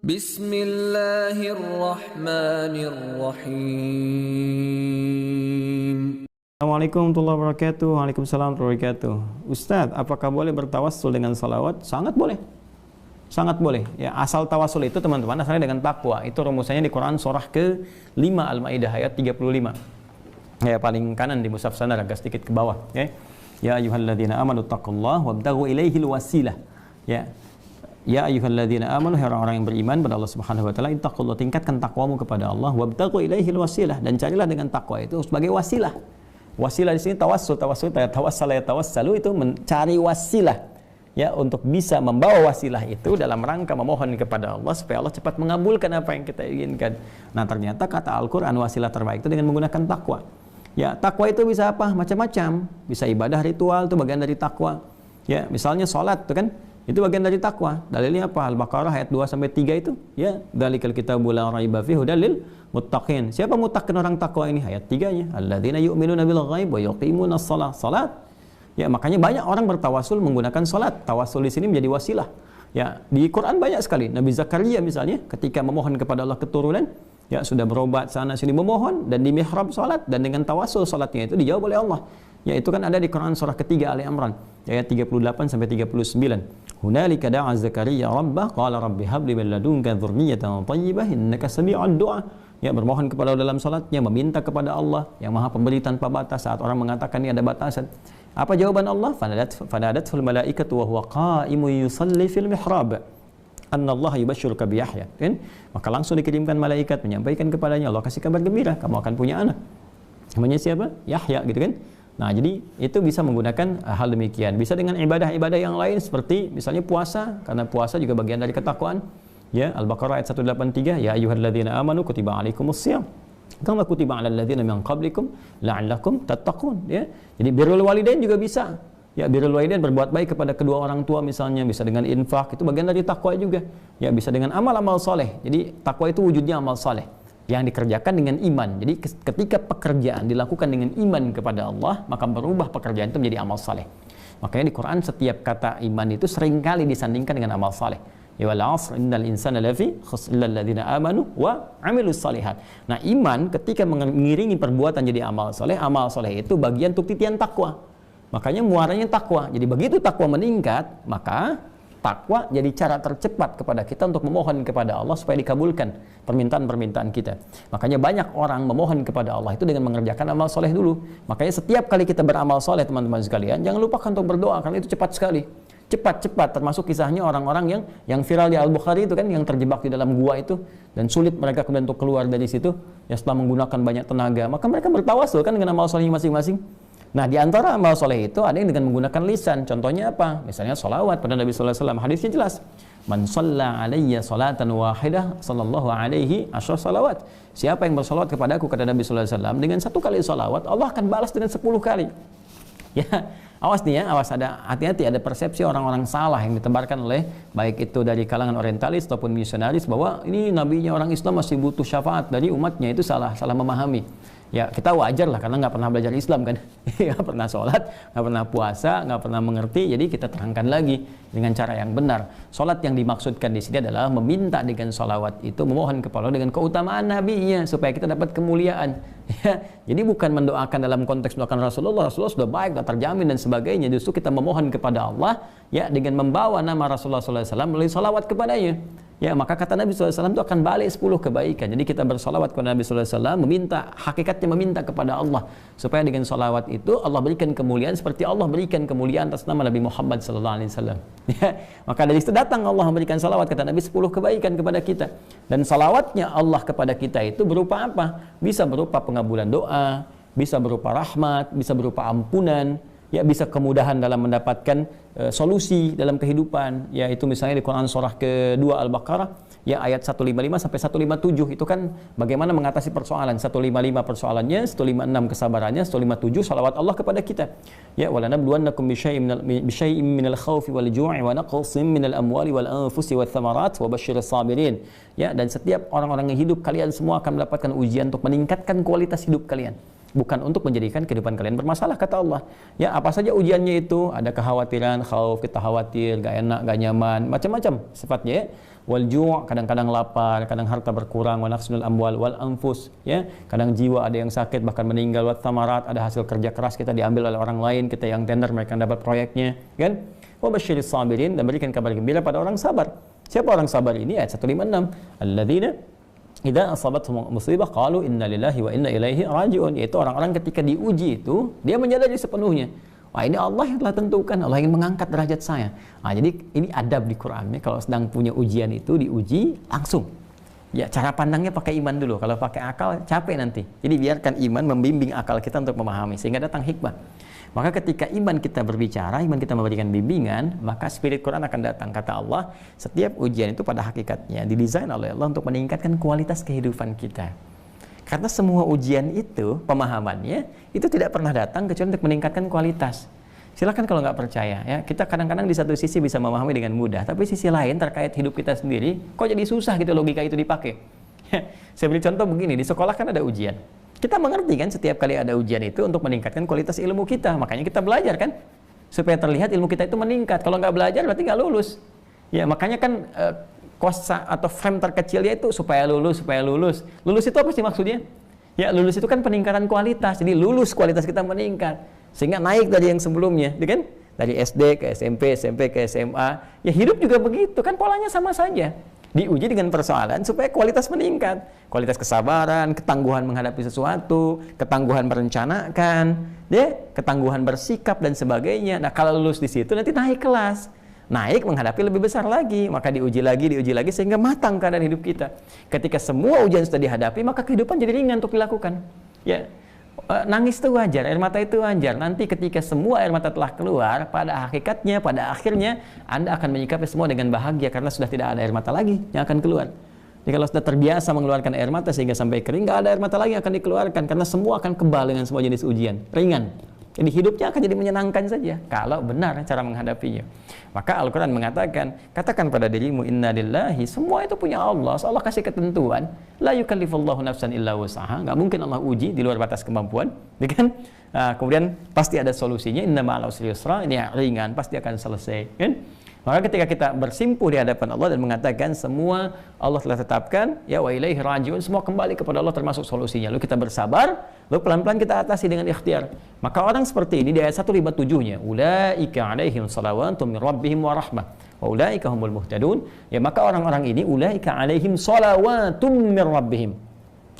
Bismillahirrahmanirrahim. Assalamualaikum warahmatullahi wabarakatuh. Waalaikumsalam warahmatullahi wabarakatuh. Ustadz, apakah boleh bertawassul dengan salawat? Sangat boleh. Sangat boleh. Ya, asal tawassul itu teman-teman asalnya dengan takwa. Itu rumusannya di Quran surah ke-5 Al-Maidah ayat 35. Ya, paling kanan di mushaf sana agak sedikit ke bawah, ya. Ya ayyuhalladzina amanu taqullaha wabtaghu ilaihil wasilah. Ya. Ya ayyuhalladzina amanu, hai orang-orang yang beriman pada Allah Subhanahu wa taala, ittaqullaha, tingkatkan takwamu kepada Allah, wabtaghu ilaihil wasilah, dan carilah dengan takwa itu sebagai wasilah. Wasilah di sini tawassul itu mencari wasilah, ya, untuk bisa membawa wasilah itu dalam rangka memohon kepada Allah supaya Allah cepat mengabulkan apa yang kita inginkan. Nah, ternyata kata Al-Qur'an wasilah terbaik itu dengan menggunakan takwa. Ya, takwa itu bisa apa? Macam-macam. Bisa ibadah ritual, itu bagian dari takwa. Ya, misalnya salat itu kan, itu bagian dari takwa. Dalilnya apa? Al-Baqarah ayat 2 sampai 3 itu, ya, dzalikal kitabu la raiba fihi hudal lil muttaqin. Siapa muttaqin orang takwa ini? Ayat 3-nya, alladzina yu'minuna bil ghaib wa yuqimuna shalah. Salat. Ya, makanya banyak orang bertawasul menggunakan salat. Tawasul di sini menjadi wasilah. Ya, di Quran banyak sekali. Nabi Zakaria misalnya ketika memohon kepada Allah keturunan, ya, sudah berobat sana sini memohon dan di mihrab salat, dan dengan tawasul salatnya itu dijawab oleh Allah. Ya, itu kan ada di Quran surah ketiga Ali Imran ayat 38 sampai 39. Hunalika da'a Zakaria rabbah qala rabbi habli min ladunka dzurriyyatan thayyibah innaka sami'ud du'a. Ya, bermohon kepada Allah dalam salatnya, meminta kepada Allah yang Maha Pemberi tanpa batas saat orang mengatakan ini ada batasan. Apa jawaban Allah? Fanadatul malaikatu wa huwa qa'imun yusalli fil mihrab. Annallaha yubashshiruka bi Yahya. Kan? Maka langsung dikirimkan malaikat menyampaikan kepadanya, Allah kasih kabar gembira, kamu akan punya anak. Namanya siapa? Yahya, gitu kan? Nah, jadi itu bisa menggunakan hal demikian. Bisa dengan ibadah-ibadah yang lain seperti misalnya puasa, karena puasa juga bagian dari ketakwaan. Ya, Al-Baqarah ayat 183, ya ayyuhalladzina amanu kutiba alaikumusiyam kama kutiba alal ladzina min qablikum la'allakum tattaqun, ya. Jadi birrul walidain juga bisa. Ya, birrul walidain, berbuat baik kepada kedua orang tua misalnya, bisa dengan infak, itu bagian dari takwa juga. Ya, bisa dengan amal-amal soleh. Jadi takwa itu wujudnya amal soleh yang dikerjakan dengan iman. Jadi ketika pekerjaan dilakukan dengan iman kepada Allah, maka berubah pekerjaan itu menjadi amal saleh. Makanya di Quran setiap kata iman itu seringkali disandingkan dengan amal saleh. Ya wal 'asr innal insana lafi khusr illal ladzina amanu wa 'amilus shalihat. Nah, iman ketika mengiringi perbuatan jadi amal saleh itu bagian untuk titian takwa. Makanya muaranya takwa. Jadi begitu takwa meningkat, maka takwa jadi cara tercepat kepada kita untuk memohon kepada Allah supaya dikabulkan permintaan-permintaan kita. Makanya banyak orang memohon kepada Allah itu dengan mengerjakan amal soleh dulu. Makanya setiap kali kita beramal soleh, teman-teman sekalian, jangan lupakan untuk berdoa, karena itu cepat sekali. Cepat-cepat, termasuk kisahnya orang-orang yang viral di Al-Bukhari itu kan, yang terjebak di dalam gua itu, dan sulit mereka kemudian untuk keluar dari situ, ya, setelah menggunakan banyak tenaga. Maka mereka bertawasul kan dengan amal soleh masing-masing. Nah, di antara amal soleh itu ada yang dengan menggunakan lisan. Contohnya apa? Misalnya sholawat pada Nabi sallallahu alaihi wasallam. Hadisnya jelas. Man shalla alayya salatan wahidah sallallahu alaihi asyra salawat. Siapa yang bersolawat kepada aku, kata Nabi sallallahu alaihi wasallam, dengan 1 kali solawat, Allah akan balas dengan 10 kali. Ya, awas nih ya, awas, ada hati-hati, ada persepsi orang-orang salah yang ditebarkan oleh baik itu dari kalangan orientalis ataupun misionaris bahwa ini nabinya orang Islam masih butuh syafaat dari umatnya. Itu salah memahami. Ya, kita wajar lah karena nggak pernah belajar Islam kan, nggak pernah sholat, nggak pernah puasa, nggak pernah mengerti. Jadi kita terangkan lagi dengan cara yang benar. Sholat yang dimaksudkan di sini adalah meminta dengan sholawat itu, memohon kepada Allah dengan keutamaan nabinya supaya kita dapat kemuliaan. Ya, jadi bukan mendoakan dalam konteks mendoakan Rasulullah sudah baik, sudah terjamin dan sebagainya. Justru kita memohon kepada Allah, ya, dengan membawa nama Rasulullah SAW melalui sholawat kepadanya. Ya, maka kata Nabi SAW itu akan balik 10 kebaikan. Jadi kita bersolawat kepada Nabi SAW, meminta, hakikatnya meminta kepada Allah, supaya dengan solawat itu Allah berikan kemuliaan seperti Allah berikan kemuliaan atas nama Nabi Muhammad SAW. Ya, maka dari situ datang Allah memberikan solawat, kata Nabi, 10 kebaikan kepada kita. Dan solawatnya Allah kepada kita itu berupa apa? Bisa berupa pengabulan doa, bisa berupa rahmat, bisa berupa ampunan, ya, bisa kemudahan dalam mendapatkan solusi dalam kehidupan. Ya, itu misalnya di Quran surah kedua Al-Baqarah, ya, ayat 155 sampai 157 itu kan bagaimana mengatasi persoalan. 155 persoalannya, 156 kesabarannya, 157 salawat Allah kepada kita. Ya, walanabluwannakum bisyai'in minal khaufi wal ju'i wa naqsin minal amwali wal anfusi wath thamarat wa basyiris sabirin. Ya, dan setiap orang-orang yang hidup, kalian semua akan mendapatkan ujian untuk meningkatkan kualitas hidup kalian. bukan untuk menjadikan kehidupan kalian bermasalah, kata Allah. Ya, apa saja ujiannya itu, ada kekhawatiran, khauf, kita khawatir, gak enak, gak nyaman, macam-macam sifatnya ya. Wal ju', kadang-kadang lapar, kadang harta berkurang, wa naqsul amwal wal anfus, ya. Kadang jiwa ada yang sakit bahkan meninggal, wa thamarat, ada hasil kerja keras kita diambil oleh orang lain, kita yang tender, mereka yang dapat proyeknya, kan? Wa basyiris sabirin, dan berikan kabar gembira pada orang sabar. Siapa orang sabar ini? Ayat 156. Alladzina idza asabathum musibah qalu inna lillahi wa inna ilaihi raji'un, yaitu orang-orang ketika diuji itu dia menyadari sepenuhnya, wah ini Allah yang telah tentukan, Allah ingin mengangkat derajat saya. Nah, jadi ini adab di Quran ya, kalau sedang punya ujian itu diuji langsung. Ya, cara pandangnya pakai iman dulu, kalau pakai akal capek nanti. Jadi biarkan iman membimbing akal kita untuk memahami sehingga datang hikmah. Maka ketika iman kita berbicara, iman kita memberikan bimbingan, maka spirit Quran akan datang. Kata Allah, setiap ujian itu pada hakikatnya didesain oleh Allah untuk meningkatkan kualitas kehidupan kita. Karena semua ujian itu, pemahamannya, itu tidak pernah datang kecuali untuk meningkatkan kualitas. Silakan kalau nggak percaya, ya, kita kadang-kadang di satu sisi bisa memahami dengan mudah, tapi sisi lain terkait hidup kita sendiri, kok jadi susah gitu logika itu dipakai. Saya beri contoh begini, di sekolah kan ada ujian. Kita mengerti kan setiap kali ada ujian itu untuk meningkatkan kualitas ilmu kita. Makanya kita belajar kan, supaya terlihat ilmu kita itu meningkat. Kalau nggak belajar berarti nggak lulus. Ya makanya kan kosa atau frame terkecilnya itu supaya lulus, supaya lulus. Lulus itu apa sih maksudnya? Ya lulus itu kan peningkatan kualitas. Jadi lulus kualitas kita meningkat. Sehingga naik dari yang sebelumnya, ya kan? Dari SD ke SMP, SMP ke SMA. Ya hidup juga begitu, kan polanya sama saja. Diuji dengan persoalan supaya kualitas meningkat. Kualitas kesabaran, ketangguhan menghadapi sesuatu, ketangguhan merencanakan, ya, ketangguhan bersikap dan sebagainya. Nah, kalau lulus di situ nanti naik kelas. Naik menghadapi lebih besar lagi, maka diuji lagi sehingga matang keadaan hidup kita. Ketika semua ujian sudah dihadapi, maka kehidupan jadi ringan untuk dilakukan. Ya. Nangis itu wajar, air mata itu wajar. Nanti ketika semua air mata telah keluar, pada hakikatnya, pada akhirnya Anda akan menyikapi semua dengan bahagia karena sudah tidak ada air mata lagi yang akan keluar. Jadi kalau sudah terbiasa mengeluarkan air mata sehingga sampai kering, nggak ada air mata lagi yang akan dikeluarkan karena semua akan kebal dengan semua jenis ujian, ringan. Jadi hidupnya akan jadi menyenangkan saja kalau benar cara menghadapinya. Maka Al-Quran mengatakan, katakan pada dirimu, inna lillahi, semua itu punya Allah. So, Allah kasih ketentuan, la yukallifullahu nafsan illa wusaha, nggak mungkin Allah uji di luar batas kemampuan, kan? Kemudian pasti ada solusinya, inna ma'al usri yusra, ini ringan, pasti akan selesai, kan? Maka ketika kita bersimpuh di hadapan Allah dan mengatakan semua Allah telah tetapkan, ya wa ilaihi raji'un, semua kembali kepada Allah termasuk solusinya. Lalu kita bersabar, lalu pelan-pelan kita atasi dengan ikhtiar. Maka orang seperti ini di ayat 157-nya, ulaika alaihim salawatun min rabbihim wa rahmah wa ulaika humul muhtadun. Ya maka orang-orang ini ulaika alaihim salawatun min rabbihim.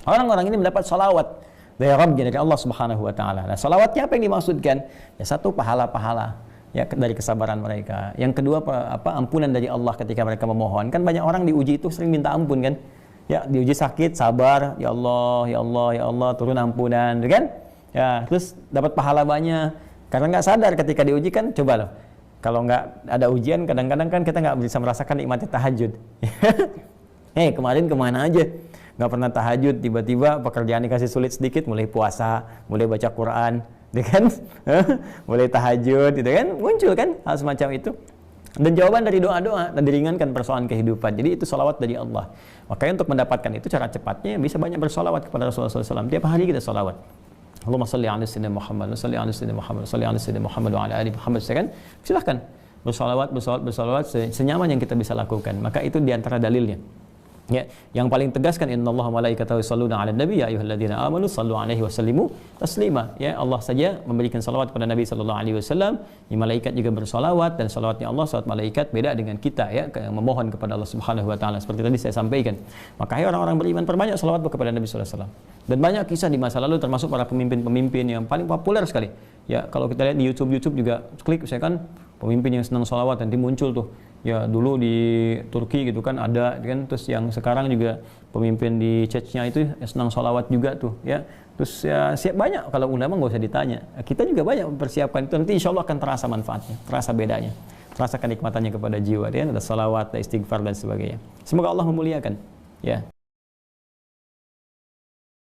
Orang-orang ini mendapat salawat dari Rabbnya, dari Allah Subhanahu wa taala. Nah, salawatnya apa yang dimaksudkan? Ya satu, pahala-pahala ya dari kesabaran mereka. Yang kedua ampunan dari Allah ketika mereka memohon. Kan banyak orang diuji itu sering minta ampun kan? Ya, diuji sakit, sabar, ya Allah, ya Allah, ya Allah, turun ampunan, kan? Ya, terus dapat pahala banyak. Karena nggak sadar ketika diuji kan, coba loh. Kalau nggak ada ujian, kadang-kadang kan kita nggak bisa merasakan nikmatnya tahajud. Kemarin kemana aja? Nggak pernah tahajud, tiba-tiba pekerjaan dikasih sulit sedikit, mulai puasa, mulai baca Quran, kan? Mulai tahajud, gitu kan? Muncul kan hal semacam itu. Dan jawaban dari doa-doa dan diringankan persoalan kehidupan. Jadi itu salawat dari Allah. Makanya untuk mendapatkan itu cara cepatnya bisa banyak bersalawat kepada Rasulullah SAW. Tiap hari kita salawat. Allahumma salli ala sayyidina Muhammad, salli ala sayyidina Muhammad, salli ala sayyidina Muhammad wa ala ali Muhammad. Silahkan bersalawat senyaman yang kita bisa lakukan. Maka itu diantara dalilnya. Ya, yang paling tegaskan innallaha malaikatahu yusholluna 'alan nabi ya ayyuhalladzina amanu shallu 'alaihi wa sallimu taslima. Ya, Allah saja memberikan salawat kepada Nabi sallallahu alaihi wasallam. Malaikat juga bersalawat, dan salawatnya Allah, salawat malaikat beda dengan kita ya, yang memohon kepada Allah Subhanahu wa taala seperti tadi saya sampaikan. Makanya orang-orang beriman perbanyak salawat kepada Nabi sallallahu alaihi wasallam. Dan banyak kisah di masa lalu termasuk para pemimpin-pemimpin yang paling populer sekali. Ya, kalau kita lihat di YouTube juga klik saya kan pemimpin yang senang salawat, nanti muncul tuh. Ya dulu di Turki gitu kan ada kan, terus yang sekarang juga pemimpin di Chechnya itu senang sholawat juga tuh ya. Terus ya siap banyak, kalau ulama nggak usah ditanya, kita juga banyak mempersiapkan itu, nanti insya Allah akan terasa manfaatnya, terasa bedanya, terasa kenikmatannya kepada jiwa, ya, ada sholawat, ada istighfar dan sebagainya. Semoga Allah memuliakan ya.